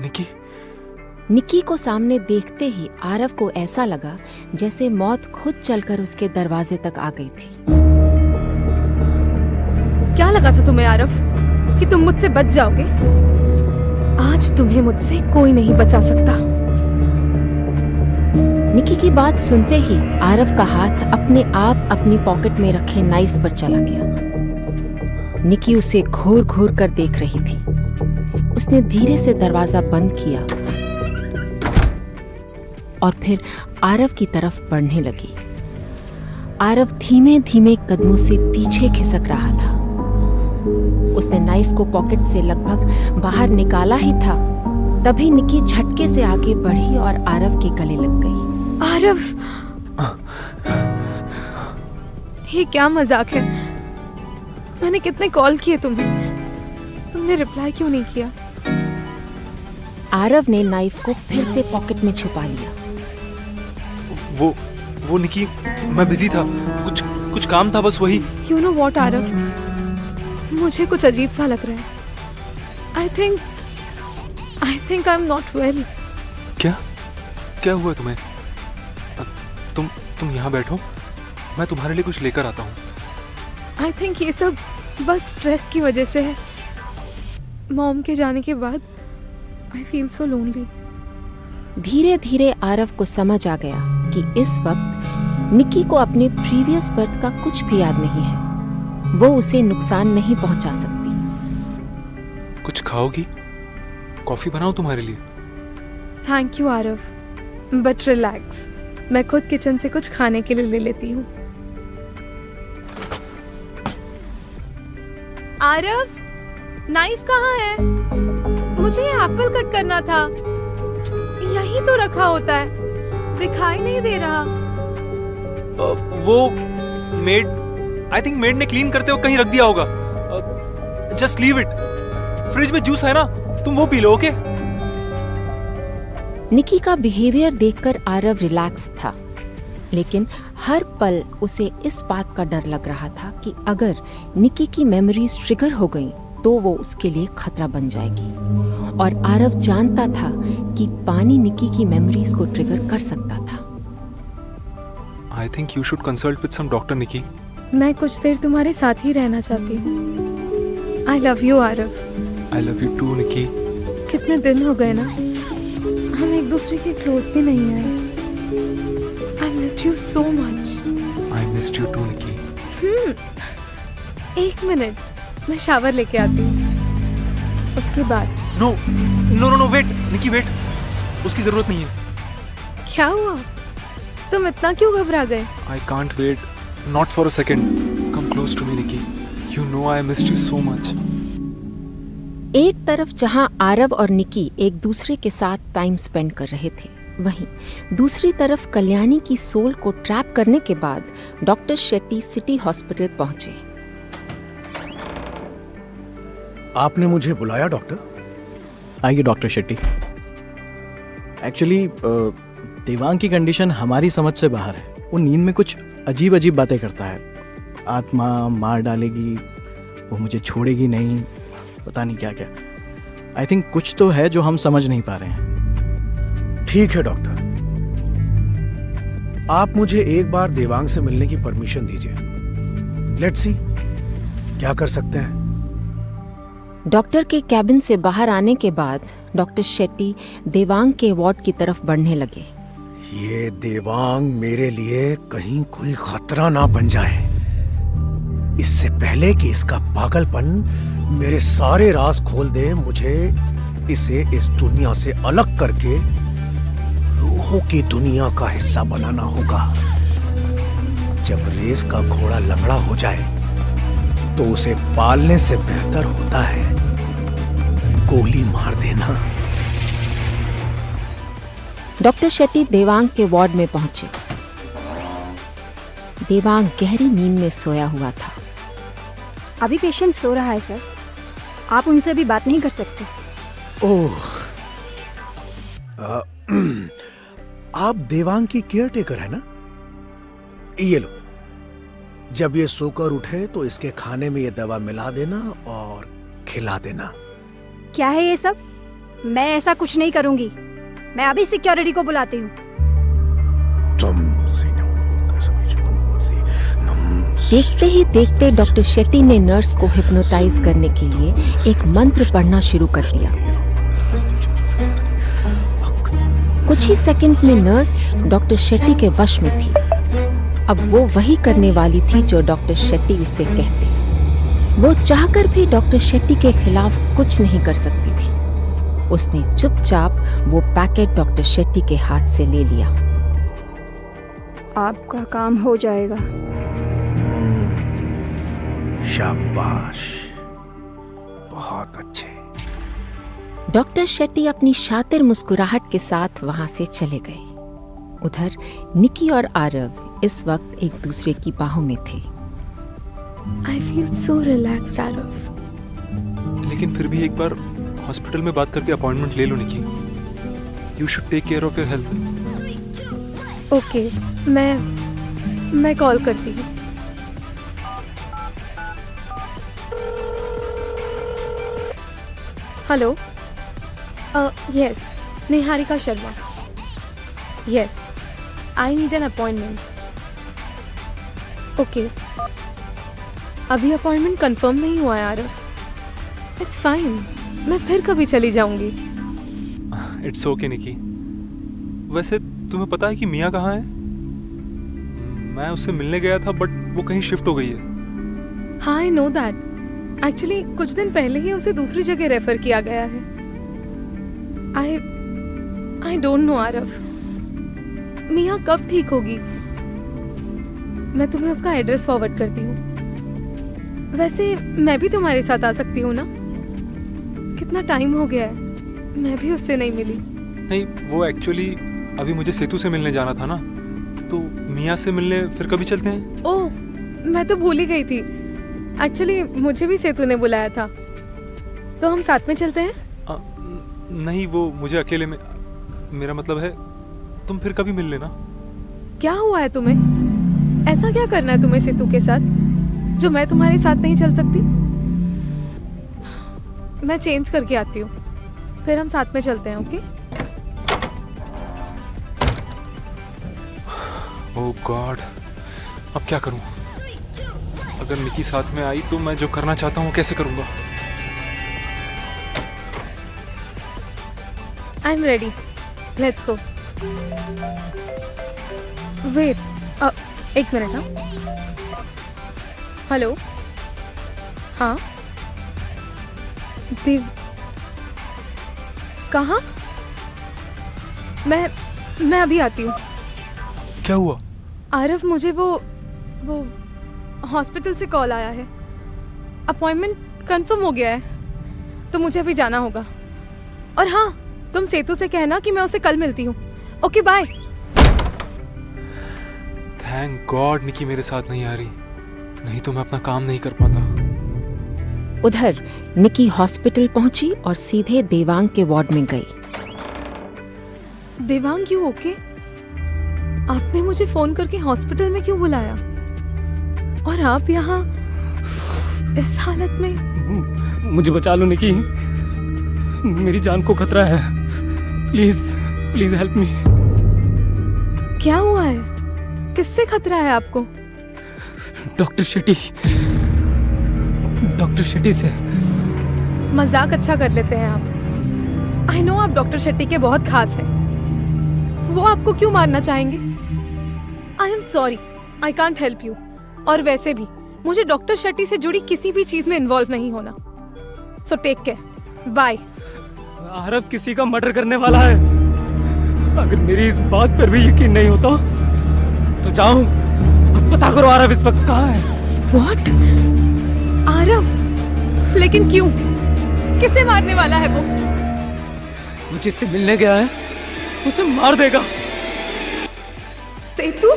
निकी। निकी को सामने देखते ही आरव को ऐसा लगा जैसे मौत खुद चलकर उसके दरवाजे तक आ गई थी। क्या लगा था तुम्हें आरव कि तुम मुझसे बच जाओगे? आज तुम्हें मुझसे कोई नहीं बचा सकता। निकी की बात सुनते ही आरव का हाथ अपने आप अपनी पॉकेट में रखे नाइफ पर चला गया। निकी उसे घूर घूर कर देख रही थी। उसने धीरे से दरवाजा बंद किया और फिर आरव की तरफ बढ़ने लगी। आरव धीमे धीमे कदमों से पीछे खिसक रहा था। उसने नाइफ को पॉकेट से लगभग बाहर निकाला ही था, तभी निकी झटके से आगे बढ़ी और आरव के गले लग गई। आरव, ये क्या मजाक है? मैंने कितने कॉल किए तुम्हें, तुमने रिप्लाई क्यों नहीं किया? आरव ने नाइफ को फिर से पॉकेट में छुपा लिया। वो निकी, मैं बिजी था, कुछ काम था, बस वही। You know what, आरव, मुझे कुछ अजीब सा लग रहा है। I think I'm not well. क्या हुआ तुम्हें? तुम यहाँ बैठो, मैं तुम्हारे लिए कुछ लेकर आता हूँ। I think ये सब बस स्ट्रेस की वजह से है। मॉम के जाने के बाद I feel so lonely. धीरे धीरे आरव को समझ आ गया कि इस वक्त निकी को अपने प्रीवियस बर्थ का कुछ भी याद नहीं है। वो उसे नुकसान नहीं पहुंचा सकती। कुछ खाओगी? कॉफी बनाऊं तुम्हारे लिए? Thank you Aarav, but relax, मैं खुद किचन से कुछ खाने के लिए ले लेती हूँ। आरव, नाइफ कहाँ है? मुझे ये एप्पल कट करना था, यहीं तो रखा होता है, दिखाई नहीं दे रहा। वो आई थिंक मेड ने क्लीन करते वक्त कहीं रख दिया होगा। Just leave it. फ्रिज में जूस है ना, तुम वो पी लो, ओके? निकी का बिहेवियर देखकर आरव रिलैक्स था, लेकिन हर पल उसे इस बात का डर लग रहा था कि अगर निकी की मेमोरीज ट्रिगर हो गईं, तो वो उसके लिए खतरा बन जाएगी। और आरव जानता था कि पानी निकी की मेमोरीज को ट्रिगर कर सकता था। I think you should consult with some doctor, Niki. मैं कुछ देर तुम्हारे साथ ही रहना चाहती हूँ। I love you Aarav. I love you too, Niki. कितने दिन हो गए ना, हम एक दूसरे के क्लोज भी नहीं आए। I missed you so much. I missed you too, Niki. एक मिनट, मैं शावर लेके आती हूँ, उसके बाद। No no no no, wait Niki, wait. उसकी जरूरत नहीं है। क्या हुआ? तुम इतना क्यों घबरा गए? I can't wait, not for a second. Come close to me, Nikki. You know I missed you so much. एक तरफ जहां आरव और निकी एक दूसरे के साथ टाइम स्पेंड कर रहे थे, वहीं दूसरी तरफ कल्याणी की सोल को ट्रैप करने के बाद डॉक्टर शेट्टी सिटी हॉस्पिटल पहुंचे। आपने मुझे बुलाया डॉक्टर? आइए डॉक्टर शेट्टी। एक्चुअली देवांग की कंडीशन हमारी समझ से बाहर है। वो नींद में कुछ अजीब अजीब बातें करता है। आत्मा मार डालेगी, वो मुझे छोड़ेगी नहीं, पता नहीं क्या क्या। आई थिंक कुछ तो है जो हम समझ नहीं पा रहे हैं। ठीक है डॉक्टर, आप मुझे एक बार देवांग से मिलने की परमिशन दीजिए। लेट्स सी क्या कर सकते हैं। डॉक्टर के कैबिन से बाहर आने के बाद डॉक्टर शेट्टी देवांग के वार्ड की तरफ बढ़ने लगे। ये देवांग मेरे लिए कहीं कोई खतरा ना बन जाए, इससे पहले कि इसका पागलपन मेरे सारे राज खोल दे, मुझे इसे इस दुनिया से अलग करके रूहों की दुनिया का हिस्सा बनाना होगा। जब रेस का घोड़ा लंगड़ा हो जाए तो उसे पालने से बेहतर होता है गोली मार देना। डॉक्टर शेट्टी देवांग के वार्ड में पहुंचे। देवांग गहरी नींद में सोया हुआ था। अभी पेशेंट सो रहा है सर, आप उनसे भी बात नहीं कर सकते। ओह, आप देवांग की केयर टेकर है ना? ये लो, जब ये सोकर उठे तो इसके खाने में ये दवा मिला देना और खिला देना। क्या है ये सब? मैं ऐसा कुछ नहीं करूंगी। मैं अभी सिक्योरिटी को बुलाती हूँ। देखते ही देखते डॉक्टर शेट्टी ने नर्स को हिप्नोटाइज करने के लिए एक मंत्र पढ़ना शुरू कर दिया। कुछ ही सेकंड्स में नर्स डॉक्टर शेट्टी के वश में थी। अब वो वही करने वाली थी जो डॉक्टर शेट्टी उसे कहते। वो चाहकर भी डॉक्टर शेट्टी के खिलाफ कुछ नहीं कर सकती थी। उसने चुपचाप वो पैकेट डॉक्टर शेट्टी के हाथ से ले लिया। आपका काम हो जाएगा। शाबाश, बहुत अच्छे। डॉक्टर शेट्टी अपनी शातिर मुस्कुराहट के साथ वहां से चले गए। उधर निकी और आरव इस वक्त एक दूसरे की बाहों में थे। I feel so relaxed Aarav. लेकिन फिर भी एक बार हॉस्पिटल में बात करके अपॉइंटमेंट ले लो Niki. You should take care of your health. Okay, मैं कॉल करती हूँ। Hello, yes, Niharika Sharma. Yes, I need an appointment. Okay, अभी अपॉइंटमेंट कंफर्म नहीं हुआ है आरव। इट्स फाइन, मैं फिर कभी चली जाऊंगी। इट्स ओके निकी। वैसे तुम्हें पता है कि मिया कहाँ है? मैं उससे मिलने गया था बट वो कहीं शिफ्ट हो गई है। हाँ, आई नो दैट। एक्चुअली कुछ दिन पहले ही उसे दूसरी जगह रेफर किया गया है। आई डोंट नो आरव, मिया कब ठीक होगी। मैं तुम्हें उसका एड्रेस फॉरवर्ड करती हूँ। वैसे मैं भी तुम्हारे साथ आ सकती हूँ ना? कितना टाइम हो गया है, मैं भी उससे नहीं मिली। नहीं, वो एक्चुअली अभी मुझे सेतु से मिलने जाना था ना, तो मिया से मिलने फिर कभी चलते हैं। ओह, मैं तो भूल ही गई थी। एक्चुअली मुझे भी सेतु ने बुलाया था, तो हम साथ में चलते हैं। नहीं, वो मुझे अकेले में, मेरा मतलब है तुम फिर कभी मिल लेना। क्या हुआ है तुम्हें? ऐसा क्या करना है तुम्हें सेतु के साथ जो मैं तुम्हारे साथ नहीं चल सकती? मैं चेंज करके आती हूँ, फिर हम साथ में चलते हैं। ओके? ओह गॉड, अब क्या करूं? अगर निकी साथ में आई तो मैं जो करना चाहता हूँ कैसे करूंगा? I am ready, let's go. Wait, एक मिनट। हाँ, हेलो, हाँ देव, कहाँ? मैं अभी आती हूँ। क्या हुआ? आरव, मुझे वो हॉस्पिटल से कॉल आया है। अपॉइंटमेंट कंफर्म हो गया है, तो मुझे अभी जाना होगा। और हाँ, तुम सेतु से कहना कि मैं उसे कल मिलती हूँ। Okay, bye. Thank god Nikki मेरे साथ नहीं आ रही, नहीं तो मैं अपना काम नहीं कर पाता। उधर निकी हॉस्पिटल पहुंची और सीधे देवांग के वार्ड में गई। देवांग, क्यों ओके? आपने मुझे फोन करके हॉस्पिटल में क्यों बुलाया? और आप यहाँ इस हालत में? मुझे बचा लो निकी, मेरी जान को खतरा है। Please please help me. क्या हुआ है? किससे खतरा है आपको? डॉक्टर शेट्टी से। मजाक अच्छा कर लेते हैं आप। आई नो आप डॉक्टर शेट्टी के बहुत खास हैं। वो आपको क्यों मारना चाहेंगे? I am sorry, I can't help you. और वैसे भी मुझे डॉक्टर शेट्टी से जुड़ी किसी भी चीज में इन्वॉल्व नहीं होना। So take care, bye. Aarav किसी का मर्डर करने वाला है। अगर मेरी इस बात पर भी यकीन नहीं होता तो जाओ अब पता करो आरव इस वक्त कहाँ है। What? आरव? लेकिन क्यों? किसे मारने वाला है वो जिससे मिलने गया है उसे मार देगा। सेतु?